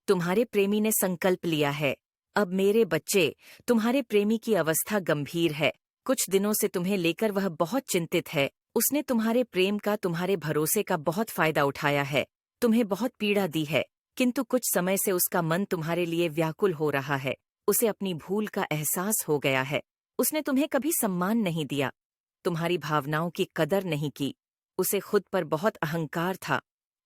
तुम्हारे प्रेमी ने संकल्प लिया है। अब मेरे बच्चे, तुम्हारे प्रेमी की अवस्था गंभीर है। कुछ दिनों से तुम्हें लेकर वह बहुत चिंतित है। उसने तुम्हारे प्रेम का, तुम्हारे भरोसे का बहुत फायदा उठाया है, तुम्हें बहुत पीड़ा दी है, किंतु कुछ समय से उसका मन तुम्हारे लिए व्याकुल हो रहा है। उसे अपनी भूल का एहसास हो गया है। उसने तुम्हें कभी सम्मान नहीं दिया, तुम्हारी भावनाओं की कदर नहीं की। उसे खुद पर बहुत अहंकार था।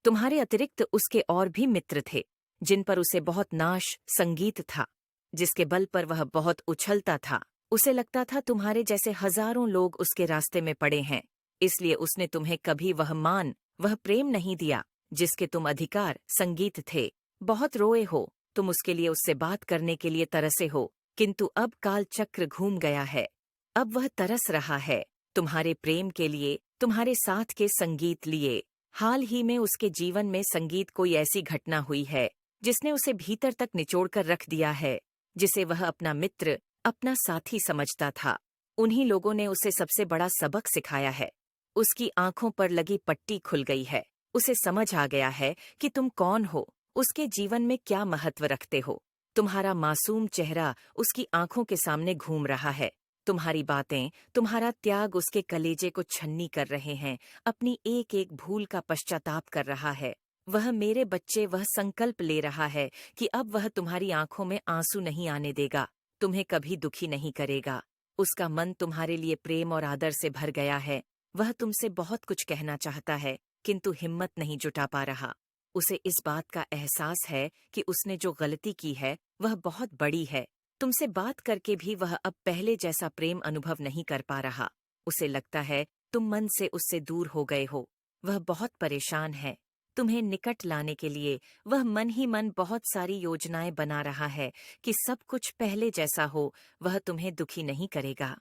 तुम्हारे अतिरिक्त उसके और भी मित्र थे, जिन पर उसे बहुत नाश संगीत था, जिसके बल पर वह बहुत उछलता था। उसे लगता था तुम्हारे जैसे हजारों लोग उसके रास्ते में पड़े हैं, इसलिए उसने तुम्हें कभी वह मान, वह प्रेम नहीं दिया जिसके तुम अधिकार संगीत थे। बहुत रोए हो, तुम उसके लिए उससे बात करने के लिए तरसे हो, किंतु अब काल चक्र घूम गया है। अब वह तरस रहा है तुम्हारे प्रेम के लिए, तुम्हारे साथ के संगीत लिए। हाल ही में उसके जीवन में संगीत कोई ऐसी घटना हुई है जिसने उसे भीतर तक निचोड़कर रख दिया है, जिसे वह अपना मित्र, अपना साथी समझता था। उन्हीं लोगों ने उसे सबसे बड़ा सबक सिखाया है। उसकी आंखों पर लगी पट्टी खुल गई है। उसे समझ आ गया है कि तुम कौन हो, उसके जीवन में क्या महत्व रखते हो। तुम्हारा मासूम चेहरा उसकी आंखों के सामने घूम रहा है। तुम्हारी बातें, तुम्हारा त्याग उसके कलेजे को छन्नी कर रहे हैं, अपनी एक एक भूल का पश्चाताप कर रहा है। वह मेरे बच्चे, वह संकल्प ले रहा है कि अब वह तुम्हारी आंखों में आंसू नहीं आने देगा, तुम्हें कभी दुखी नहीं करेगा। उसका मन तुम्हारे लिए प्रेम और आदर से भर गया है। वह तुमसे बहुत कुछ कहना चाहता है, किंतु हिम्मत नहीं जुटा पा रहा। उसे इस बात का एहसास है कि उसने जो गलती की है वह बहुत बड़ी है। तुमसे बात करके भी वह अब पहले जैसा प्रेम अनुभव नहीं कर पा रहा। उसे लगता है तुम मन से उससे दूर हो गए हो। वह बहुत परेशान है। तुम्हें निकट लाने के लिए वह मन ही मन बहुत सारी योजनाएं बना रहा है कि सब कुछ पहले जैसा हो। वह तुम्हें दुखी नहीं करेगा।